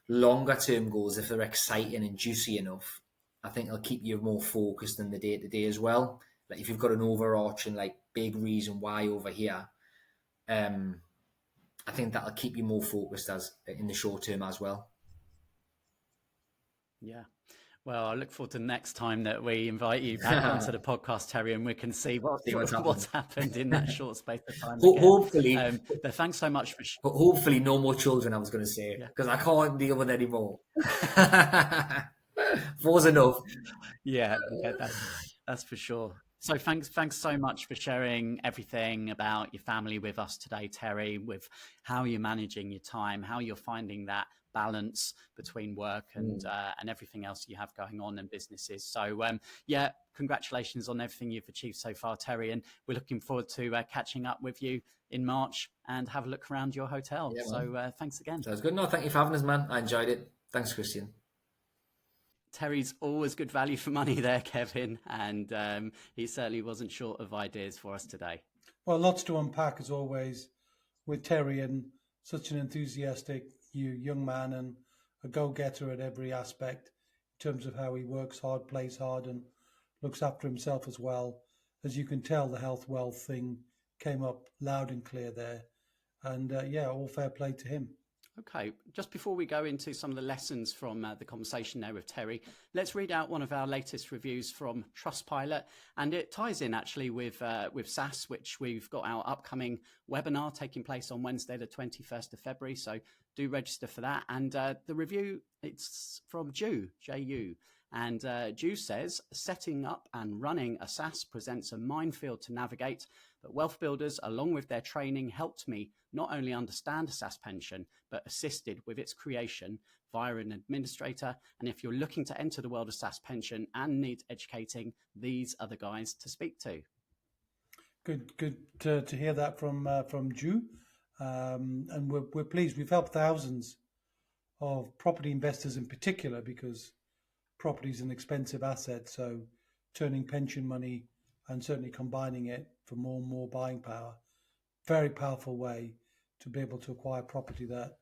longer-term goals, if they're exciting and juicy enough, I think they'll keep you more focused in the day-to-day as well. Like, if you've got an overarching, like, big reason why over here, I think that'll keep you more focused as in the short term as well. Yeah. Well, I look forward to the next time that we invite you back onto the podcast, Terry, and we can see what's happened in that short space of time. Hopefully. But thanks so much for... Hopefully no more children, I was going to say, because I can't deal with any more. Four's enough. Yeah, that's for sure. So thanks so much for sharing everything about your family with us today, Terry, with how you're managing your time, how you're finding that balance between work and everything else you have going on in businesses. So congratulations on everything you've achieved so far, Terry, and we're looking forward to catching up with you in March and have a look around your hotel. Yeah, so thanks again. Sounds good. No, thank you for having us, man. I enjoyed it. Thanks, Christian. Terry's always good value for money there, Kevin, and he certainly wasn't short of ideas for us today. Well, lots to unpack as always with Terry, and such an enthusiastic young man and a go-getter at every aspect in terms of how he works hard, plays hard, and looks after himself as well. As you can tell, the health wealth thing came up loud and clear there, and all fair play to him. Okay, just before we go into some of the lessons from the conversation there with Terry, let's read out one of our latest reviews from Trustpilot, and it ties in actually with SSAS, which we've got our upcoming webinar taking place on Wednesday, the 21st of February. So do register for that. And the review, it's from Ju, J-U. And Ju says, setting up and running a SSAS presents a minefield to navigate, but WealthBuilders, along with their training, helped me not only understand a SSAS pension, but assisted with its creation via an administrator. And if you're looking to enter the world of SSAS pension and need educating, these are the guys to speak to. Good to hear that from Ju. And we're pleased. We've helped thousands of property investors in particular, because property is an expensive asset. So turning pension money and certainly combining it for more and more buying power, very powerful way to be able to acquire property that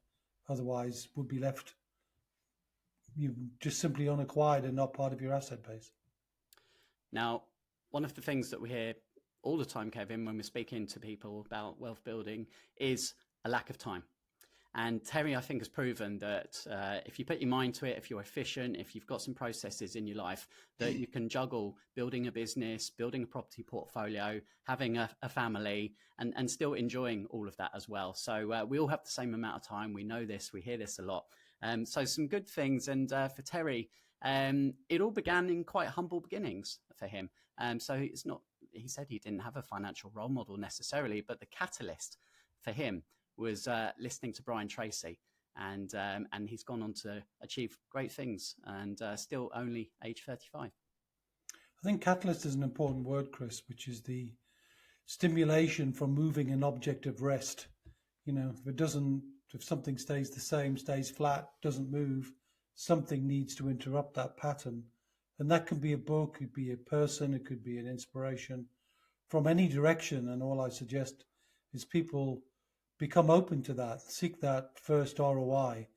otherwise would be left you just simply unacquired and not part of your asset base. Now, one of the things that we hear all the time, Kevin, when we're speaking to people about wealth building is a lack of time. And Terry, I think, has proven that if you put your mind to it, if you're efficient, if you've got some processes in your life, that you can juggle building a business, building a property portfolio, having a family, and still enjoying all of that as well. So we all have the same amount of time. We know this. We hear this a lot. So some good things. And for Terry, it all began in quite humble beginnings for him. So it's not, he said he didn't have a financial role model necessarily, but the catalyst for him was listening to Brian Tracy, and he's gone on to achieve great things, and still only age 35. I think catalyst is an important word, Chris, which is the stimulation from moving an object of rest. You know, if something stays the same, stays flat, doesn't move, something needs to interrupt that pattern. And that can be a book, it could be a person, it could be an inspiration from any direction. And all I suggest is people become open to that, seek that first ROI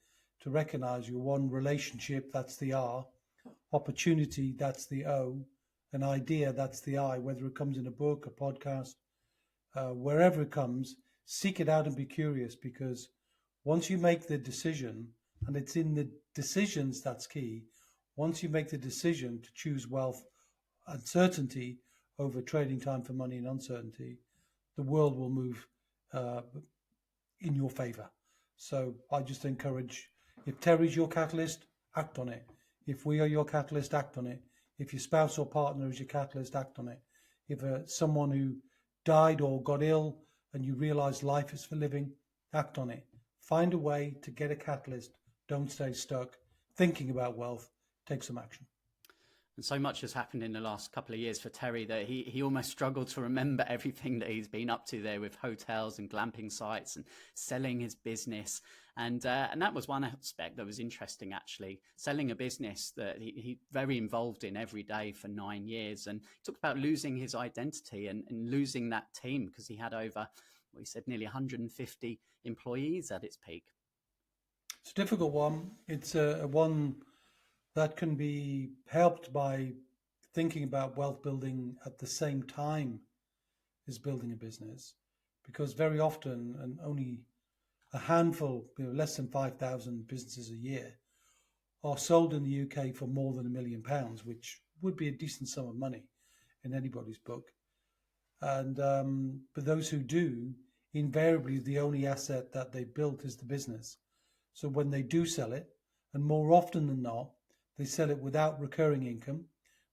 to recognize your one relationship, that's the R, opportunity, that's the O, an idea, that's the I, whether it comes in a book, a podcast, wherever it comes, seek it out and be curious, because once you make the decision, and it's in the decisions that's key, once you make the decision to choose wealth and certainty over trading time for money and uncertainty, the world will move in your favor. So I just encourage, if Terry's your catalyst, act on it. If we are your catalyst, act on it. If your spouse or partner is your catalyst, act on it. If someone who died or got ill and you realize life is for living, act on it. Find a way to get a catalyst. Don't stay stuck. Thinking about wealth, take some action. And so much has happened in the last couple of years for Terry that he almost struggled to remember everything that he's been up to there with hotels and glamping sites and selling his business. And that was one aspect that was interesting, actually, selling a business that he very involved in every day for 9 years. And he talked about losing his identity and losing that team because he had over, well, he said, nearly 150 employees at its peak. It's a difficult one. It's a one that can be helped by thinking about wealth building at the same time as building a business, because very often, and only a handful, less than 5,000 businesses a year are sold in the UK for more than £1 million, which would be a decent sum of money in anybody's book. And for those who do, invariably the only asset that they built is the business. So when they do sell it, and more often than not, they sell it without recurring income,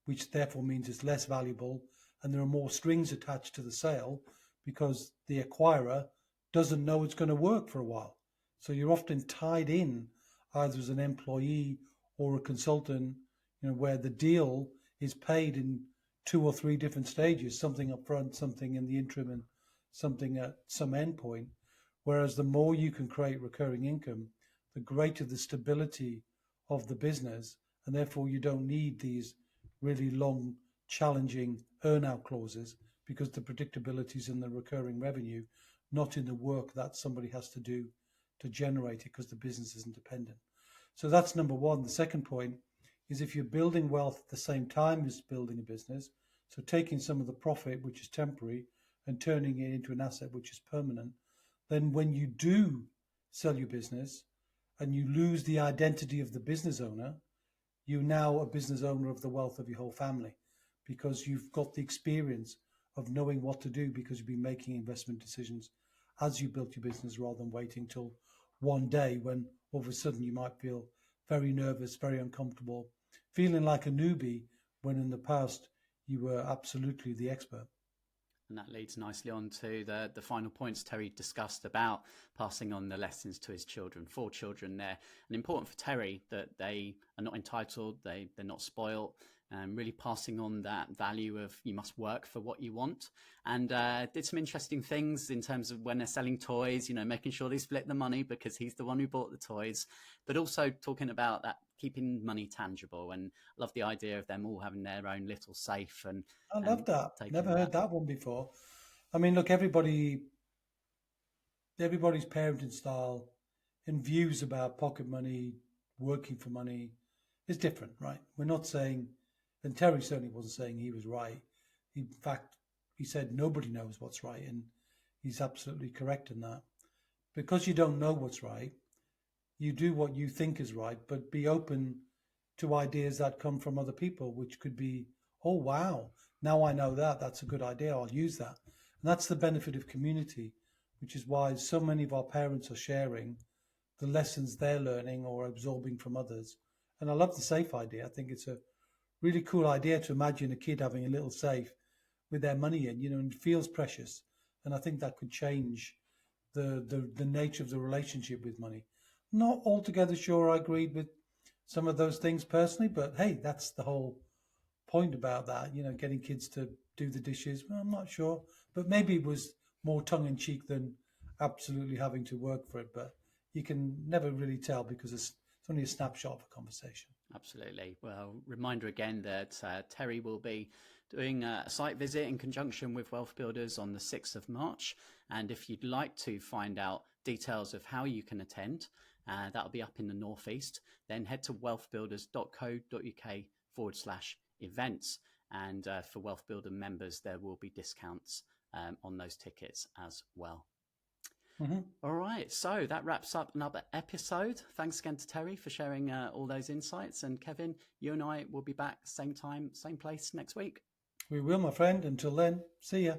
which therefore means it's less valuable, and there are more strings attached to the sale because the acquirer doesn't know it's going to work for a while. So you're often tied in either as an employee or a consultant, where the deal is paid in 2 or 3 different stages, something up front, something in the interim, and something at some end point. Whereas the more you can create recurring income, the greater the stability of the business, and therefore you don't need these really long, challenging earn-out clauses, because the predictability is in the recurring revenue, not in the work that somebody has to do to generate it, because the business isn't dependent. So that's number one. The second point is, if you're building wealth at the same time as building a business, so taking some of the profit, which is temporary, and turning it into an asset which is permanent, then when you do sell your business and you lose the identity of the business owner, you're now a business owner of the wealth of your whole family, because you've got the experience of knowing what to do, because you've been making investment decisions as you built your business, rather than waiting till one day when all of a sudden you might feel very nervous, very uncomfortable, feeling like a newbie, when in the past you were absolutely the expert. And that leads nicely on to the final points Terry discussed about passing on the lessons to his children. 4 children there. And important for Terry that they are not entitled, they're not spoiled, really passing on that value of you must work for what you want. And did some interesting things in terms of when they're selling toys, making sure they split the money because he's the one who bought the toys, but also talking about that keeping money tangible. And I love the idea of them all having their own little safe. And I love that. Never heard that one before. I mean, look, everybody's parenting style and views about pocket money, working for money is different, right? We're not saying, and Terry certainly wasn't saying he was right. In fact, he said nobody knows what's right, and he's absolutely correct in that. Because you don't know what's right, you do what you think is right, but be open to ideas that come from other people, which could be, oh, wow, now I know that. That's a good idea. I'll use that. And that's the benefit of community, which is why so many of our parents are sharing the lessons they're learning or absorbing from others. And I love the safe idea. I think it's a really cool idea to imagine a kid having a little safe with their money in, and it feels precious. And I think that could change the nature of the relationship with money. Not altogether sure I agreed with some of those things personally, but hey, that's the whole point about that, getting kids to do the dishes. Well, I'm not sure, but maybe it was more tongue in cheek than absolutely having to work for it. But you can never really tell because it's only a snapshot of a conversation. Absolutely. Well, reminder again that Terry will be doing a site visit in conjunction with Wealth Builders on the 6th of March. And if you'd like to find out details of how you can attend, that'll be up in the Northeast, then head to wealthbuilders.co.uk/events. And for Wealth Builder members, there will be discounts on those tickets as well. Mm-hmm. All right. So that wraps up another episode. Thanks again to Terry for sharing all those insights. And Kevin, you and I will be back same time, same place next week. We will, my friend. Until then, see ya.